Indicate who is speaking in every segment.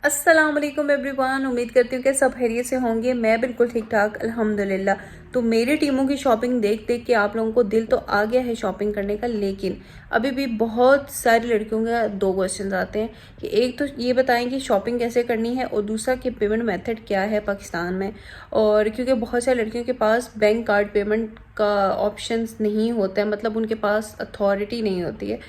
Speaker 1: अस्सलाम वालेकुम एवरीवन। उम्मीद करती हूँ कि सब खैरियत से होंगे। मैं बिल्कुल ठीक ठाक अल्हम्दुलिल्लाह। तो मेरी टीमों की शॉपिंग देख देख के आप लोगों को दिल तो आ गया है शॉपिंग करने का, लेकिन अभी भी बहुत सारी लड़कियों का दो क्वेश्चन आते हैं कि एक तो ये बताएं कि शॉपिंग कैसे करनी है और दूसरा कि पेमेंट मेथड क्या है पाकिस्तान में। और क्योंकि बहुत सारी लड़कियों के पास बैंक कार्ड पेमेंट का ऑप्शंस नहीं होता है, मतलब उनके पास अथॉरिटी नहीं होती है,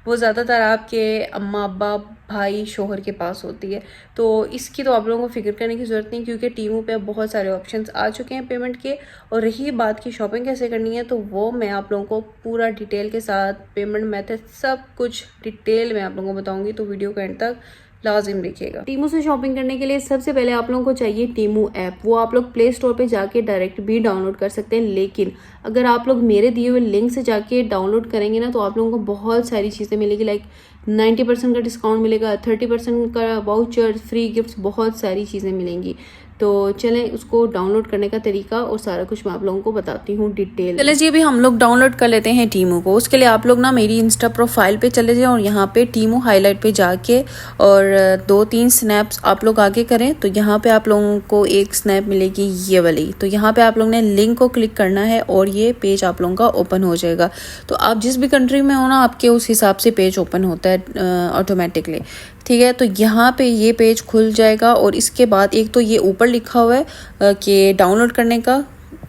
Speaker 1: वो ज़्यादातर आपके अम्मा अब्बा भाई शोहर के पास होती है। तो इसकी तो आप लोगों को फिक्र करने की ज़रूरत नहीं, क्योंकि टीमों पे अब बहुत सारे ऑप्शंस आ चुके हैं पेमेंट के। और रही बात की शॉपिंग कैसे करनी है, तो वो मैं आप लोगों को पूरा डिटेल के साथ पेमेंट मेथड सब कुछ डिटेल में आप लोगों को बताऊंगी, तो वीडियो के एंड तक लाजिम देखिएगा। टीमू से शॉपिंग करने के लिए सबसे पहले आप लोगों को चाहिए टीमू ऐप। वो आप लोग प्ले स्टोर पे जाके डायरेक्ट भी डाउनलोड कर सकते हैं, लेकिन अगर आप लोग मेरे दिए हुए लिंक से जाके डाउनलोड करेंगे ना, तो आप लोगों को बहुत सारी चीज़ें मिलेगी। लाइक 90% का डिस्काउंट मिलेगा, 30% का वाउचर, फ्री गिफ्ट्स, बहुत सारी चीज़ें मिलेंगी। तो चलें उसको डाउनलोड करने का तरीका और सारा कुछ मैं आप लोगों को बताती हूँ डिटेल। चले जी, अभी हम लोग डाउनलोड कर लेते हैं टीमू को। उसके लिए आप लोग ना मेरी इंस्टा प्रोफाइल पे चले जाएं और यहाँ पे टीमू हाईलाइट पे जाके और 2-3 स्नैप्स आप लोग आगे करें, तो यहाँ पे आप लोगों को एक स्नैप मिलेगी ये वाली। तो यहाँ पे आप लोग ने लिंक को क्लिक करना है और ये पेज आप लोगों का ओपन हो जाएगा। तो आप जिस भी कंट्री में हो ना, आपके उस हिसाब से पेज ओपन होता है ऑटोमेटिकली, ठीक है। तो यहाँ पे ये पेज खुल जाएगा और इसके बाद एक तो ये ऊपर लिखा हुआ है कि डाउनलोड करने का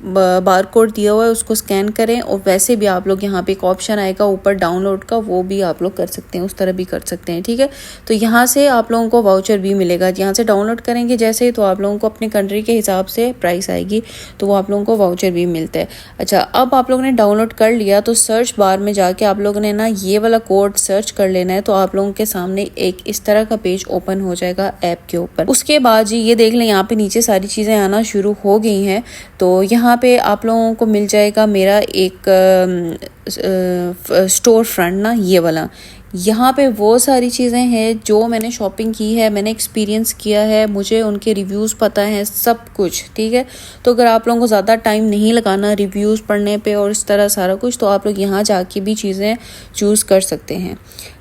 Speaker 1: बार कोड दिया हुआ है, उसको स्कैन करें। और वैसे भी आप लोग यहाँ पे एक ऑप्शन आएगा ऊपर डाउनलोड का, वो भी आप लोग कर सकते हैं, उस तरह भी कर सकते हैं, ठीक है। तो यहाँ से आप लोगों को वाउचर भी मिलेगा। यहाँ से डाउनलोड करेंगे जैसे, तो आप लोगों को अपने कंट्री के हिसाब से प्राइस आएगी, तो वो आप लोगों को वाउचर भी मिलता है। अच्छा, अब आप लोगों ने डाउनलोड कर लिया तो सर्च बार में जाके आप लोगों ने ना ये वाला कोड सर्च कर लेना है। तो आप लोगों के सामने एक इस तरह का पेज ओपन हो जाएगा ऐप के ऊपर। उसके बाद जी ये देख लें, यहाँ पे नीचे सारी चीज़ें आना शुरू हो गई हैं। तो यहाँ पे आप लोगों को मिल जाएगा मेरा एक स्टोर फ्रंट ना, ये वाला। यहाँ पे वो सारी चीज़ें हैं जो मैंने शॉपिंग की है, मैंने एक्सपीरियंस किया है, मुझे उनके रिव्यूज़ पता है, सब कुछ, ठीक है। तो अगर आप लोगों को ज़्यादा टाइम नहीं लगाना रिव्यूज़ पढ़ने पे और इस तरह सारा कुछ, तो आप लोग यहाँ जाके भी चीज़ें चूज़ कर सकते हैं,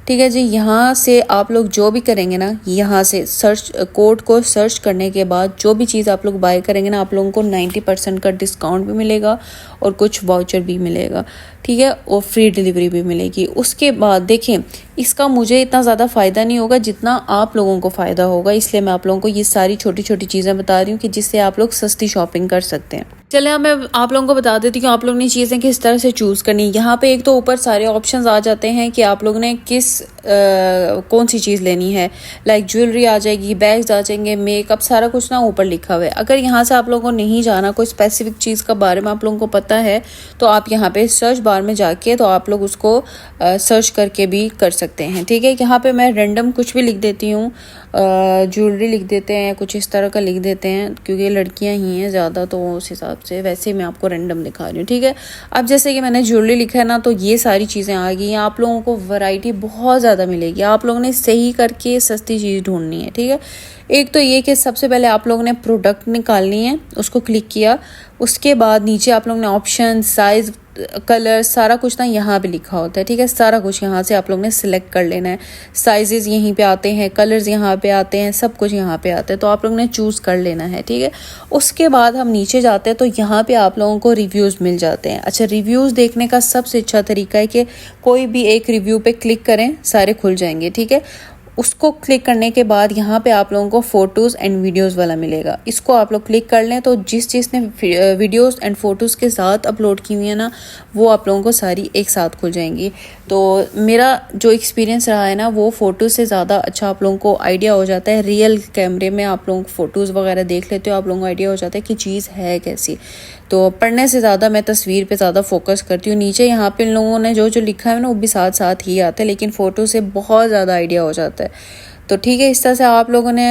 Speaker 1: ठीक है जी। यहाँ से आप लोग जो भी करेंगे ना, यहाँ से सर्च कोड को सर्च करने के बाद जो भी चीज़ आप लोग बाय करेंगे ना, आप लोगों को 90% का डिस्काउंट भी मिलेगा और कुछ वाउचर भी मिलेगा, ठीक है, और फ्री डिलीवरी भी मिलेगी। उसके बाद देखें, इसका मुझे इतना ज़्यादा फ़ायदा नहीं होगा जितना आप लोगों को फ़ायदा होगा, इसलिए मैं आप लोगों को ये सारी छोटी छोटी चीज़ें बता रही हूँ कि जिससे आप लोग सस्ती शॉपिंग कर सकते हैं। चले अब मैं आप लोगों को बता देती हूँ आप लोग ने चीज़ें किस तरह से चूज़ करनी है। यहाँ पे एक तो ऊपर सारे ऑप्शंस आ जाते हैं कि आप लोग ने कौन सी चीज़ लेनी है। लाइक ज्वेलरी आ जाएगी, बैग्स आ जाएंगे, मेकअप, सारा कुछ ना ऊपर लिखा हुआ है। अगर यहाँ से आप लोगों को नहीं जाना, कोई स्पेसिफिक चीज़ का बारे में आप लोगों को पता है, तो आप यहाँ पे सर्च बार में जाके तो आप लोग उसको सर्च करके भी कर सकते हैं, ठीक है। यहाँ पे मैं रैंडम कुछ भी लिख देती हूँ, ज्वेलरी लिख देते हैं, कुछ इस तरह का लिख देते हैं, क्योंकि लड़कियाँ ही हैं ज़्यादा, तो उस हिसाब से वैसे मैं आपको रैंडम दिखा रही हूँ, ठीक है। अब जैसे कि मैंने ज्वेलरी लिखा है ना, तो ये सारी चीज़ें आ गई हैं। आप लोगों को वैरायटी बहुत ज़्यादा मिलेगी, आप लोगों ने सही करके सस्ती चीज़ ढूंढनी है, ठीक है। एक तो ये कि सबसे पहले आप लोगों ने प्रोडक्ट निकालनी है, उसको क्लिक किया। उसके बाद नीचे आप लोगों ने ऑप्शन, साइज़, कलर, सारा कुछ ना यहाँ पे लिखा होता है, ठीक है। सारा कुछ यहाँ से आप लोग ने सिलेक्ट कर लेना है। साइजेस यहीं पे आते हैं, कलर्स यहाँ पे आते हैं, सब कुछ यहाँ पे आता है, तो आप लोग ने चूज़ कर लेना है, ठीक है। उसके बाद हम नीचे जाते हैं तो यहाँ पे आप लोगों को रिव्यूज़ मिल जाते हैं। अच्छा, रिव्यूज़ देखने का सबसे अच्छा तरीका है कि कोई भी एक रिव्यू पे क्लिक करें, सारे खुल जाएंगे, ठीक है। उसको क्लिक करने के बाद यहाँ पे आप लोगों को फ़ोटोज़ एंड वीडियोज़ वाला मिलेगा। इसको आप लोग क्लिक कर लें तो जिस चीज़ ने वीडियोज़ एंड फ़ोटोज़ के साथ अपलोड की हुई है ना, वो आप लोगों को सारी एक साथ खुल जाएंगी। तो मेरा जो एक्सपीरियंस रहा है ना, वो फ़ोटो से ज़्यादा अच्छा आप लोगों को आइडिया हो जाता है। रियल कैमरे में आप लोग फ़ोटोज़ वगैरह देख लेते हो, आप लोगों को आइडिया हो जाता है कि चीज़ है कैसी। तो पढ़ने से ज़्यादा मैं तस्वीर पे ज़्यादा फोकस करती हूँ। नीचे यहाँ पे इन लोगों ने जो जो लिखा है ना, वो भी साथ साथ ही आता है, लेकिन फ़ोटो से बहुत ज़्यादा आइडिया हो जाता है। तो ठीक है, इस तरह से आप लोगों ने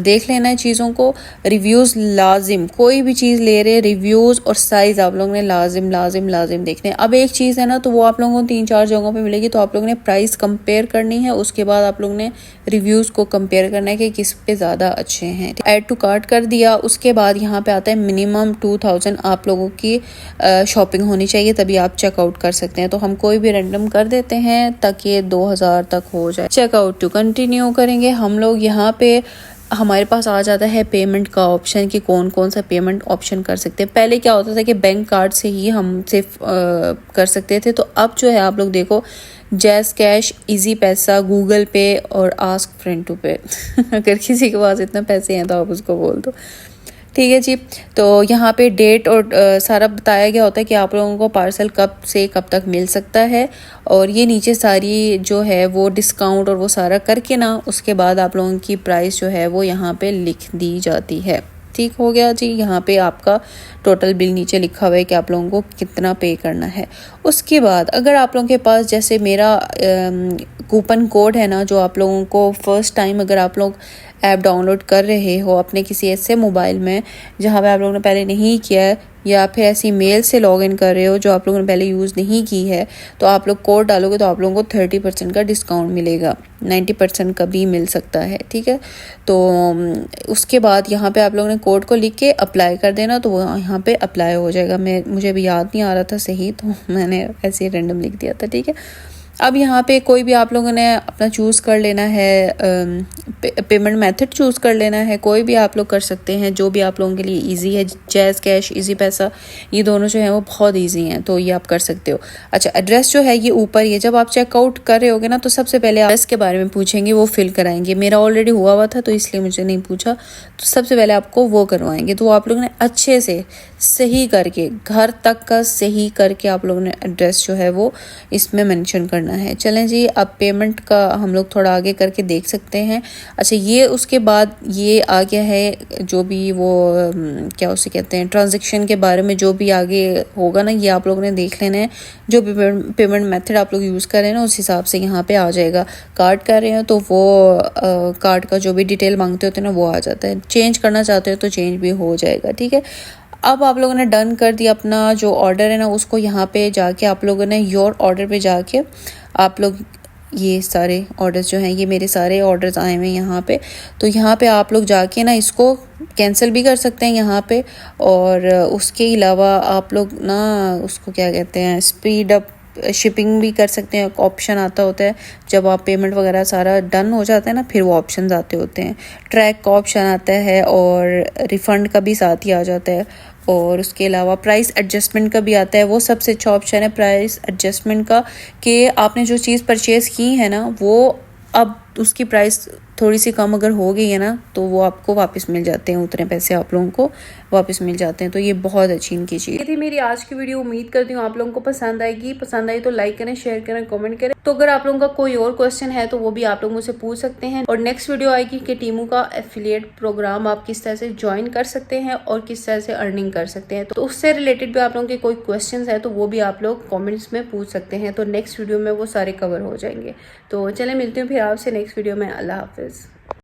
Speaker 1: देख लेना है चीज़ों को। रिव्यूज़ लाजिम, कोई भी चीज़ ले रहे, रिव्यूज़ और साइज़ आप लोगों ने लाजिम लाजिम लाजिम देखने। अब एक चीज़ है ना, तो वो आप लोगों को 3-4 जगहों पे मिलेगी, तो आप लोगों ने प्राइस कंपेयर करनी है। उसके बाद आप लोगों ने रिव्यूज़ को कंपेयर करना है कि किस पे ज़्यादा अच्छे हैं। ऐड टू कार्ट कर दिया। उसके बाद यहाँ पे आता है मिनिमम 2000 आप लोगों की शॉपिंग होनी चाहिए, तभी आप चेकआउट कर सकते हैं। तो हम कोई भी रैंडम कर देते हैं ताकि 2000 तक हो जाए। चेकआउट टू कंटिन्यू करेंगे हम लोग। यहाँ पे हमारे पास आ जाता है पेमेंट का ऑप्शन कि कौन कौन सा पेमेंट ऑप्शन कर सकते हैं। पहले क्या होता था कि बैंक कार्ड से ही हम सिर्फ कर सकते थे, तो अब जो है आप लोग देखो जैज़ कैश, इजी पैसा, गूगल पे और आस्क फ्रेंड टू पे अगर किसी के पास इतने पैसे हैं तो आप उसको बोल दो, ठीक है जी। तो यहाँ पे डेट और सारा बताया गया होता है कि आप लोगों को पार्सल कब से कब तक मिल सकता है, और ये नीचे सारी जो है वो डिस्काउंट और वो सारा करके ना उसके बाद आप लोगों की प्राइस जो है वो यहाँ पे लिख दी जाती है। ठीक हो गया जी। यहाँ पे आपका टोटल बिल नीचे लिखा हुआ है कि आप लोगों को कितना पे करना है। उसके बाद अगर आप लोगों के पास जैसे मेरा कूपन कोड है ना, जो आप लोगों को फर्स्ट टाइम अगर आप लोग ऐप डाउनलोड कर रहे हो अपने किसी ऐसे मोबाइल में जहाँ पे आप लोगों ने पहले नहीं किया है, या फिर ऐसी मेल से लॉगिन कर रहे हो जो आप लोगों ने पहले यूज़ नहीं की है, तो आप लोग कोड डालोगे तो आप लोगों को 30% का डिस्काउंट मिलेगा, 90% का भी मिल सकता है, ठीक है। तो उसके बाद यहाँ पे आप लोगों ने कोड को लिख के अप्लाई कर देना, तो वो यहाँ पे अप्लाई हो जाएगा। मुझे अभी याद नहीं आ रहा था सही, तो मैंने ऐसे ही रैंडम लिख दिया था, ठीक है। अब यहाँ पे कोई भी आप लोगों ने अपना चूज़ कर लेना है, पेमेंट मेथड चूज़ कर लेना है, कोई भी आप लोग कर सकते हैं जो भी आप लोगों के लिए इजी है। जैज़ कैश, इजी पैसा, ये दोनों जो हैं वो बहुत इजी हैं, तो ये आप कर सकते हो। अच्छा, एड्रेस जो है ये ऊपर ही है। जब आप चेकआउट कर रहे होगे ना, तो सबसे पहले एड्रेस के बारे में पूछेंगे, वो फिल कराएंगे। मेरा ऑलरेडी हुआ था तो इसलिए मुझे नहीं पूछा, तो सबसे पहले आपको वो करवाएंगे। तो आप लोगों ने अच्छे से सही करके, घर तक का सही करके आप लोगों ने एड्रेस जो है वो इसमें मेंशन करना है। चलें जी, अब पेमेंट का हम लोग थोड़ा आगे करके देख सकते हैं। अच्छा, ये उसके बाद ये आ गया है जो भी वो क्या उसे कहते हैं, ट्रांजैक्शन के बारे में जो भी आगे होगा ना, ये आप लोगों ने देख लेना है। जो भी पेमेंट मेथड आप लोग यूज़ कर रहे हैं ना, उस हिसाब से यहाँ पे आ जाएगा। कार्ड कर रहे हैं तो वो कार्ड का जो भी डिटेल मांगते होते हैं ना, वो आ जाता है। चेंज करना चाहते हो तो चेंज भी हो जाएगा, ठीक है। अब आप लोगों ने डन कर दिया अपना जो ऑर्डर है ना, उसको यहाँ पे जाके आप लोगों ने योर ऑर्डर पे जाके आप लोग ये सारे ऑर्डर्स जो हैं, ये मेरे सारे ऑर्डर्स आए हुए हैं यहाँ पे। तो यहाँ पे आप लोग जाके ना इसको कैंसिल भी कर सकते हैं यहाँ पे, और उसके अलावा आप लोग ना उसको क्या कहते हैं, स्पीड अप शिपिंग भी कर सकते हैं। ऑप्शन आता होता है जब आप पेमेंट वगैरह सारा डन हो जाता है ना, फिर वो ऑप्शन आते होते हैं। ट्रैक का ऑप्शन आता है और रिफ़ंड का भी साथ ही आ जाता है, और उसके अलावा प्राइस एडजस्टमेंट का भी आता है। वो सबसे अच्छा ऑप्शन है प्राइस एडजस्टमेंट का, कि आपने जो चीज़ परचेज़ की है ना, वो अब उसकी प्राइस थोड़ी सी कम अगर हो गई है ना, तो वो आपको वापस मिल जाते हैं, उतने पैसे आप लोगों को वापस मिल जाते हैं। तो ये बहुत अच्छी इनकी चीज़। ये थी मेरी आज की वीडियो। उम्मीद करती हूँ आप लोगों को पसंद आएगी। पसंद आई तो लाइक करें, शेयर करें, कमेंट करें। तो अगर आप लोगों का कोई और क्वेश्चन है तो वो भी आप लोग मुझसे पूछ सकते हैं। और नेक्स्ट वीडियो आएगी कि टीमू का एफिलिएट प्रोग्राम आप किस तरह से ज्वाइन कर सकते हैं और किस तरह से अर्निंग कर सकते हैं। तो उससे रिलेटेड भी आप लोगों के कोई क्वेश्चन है तो वो भी आप लोग कॉमेंट्स में पूछ सकते हैं। तो नेक्स्ट वीडियो में वो सारे कवर हो जाएंगे। तो चले मिलते हैं फिर आपसे नेक्स्ट वीडियो में। अल्लाह हाफिज़।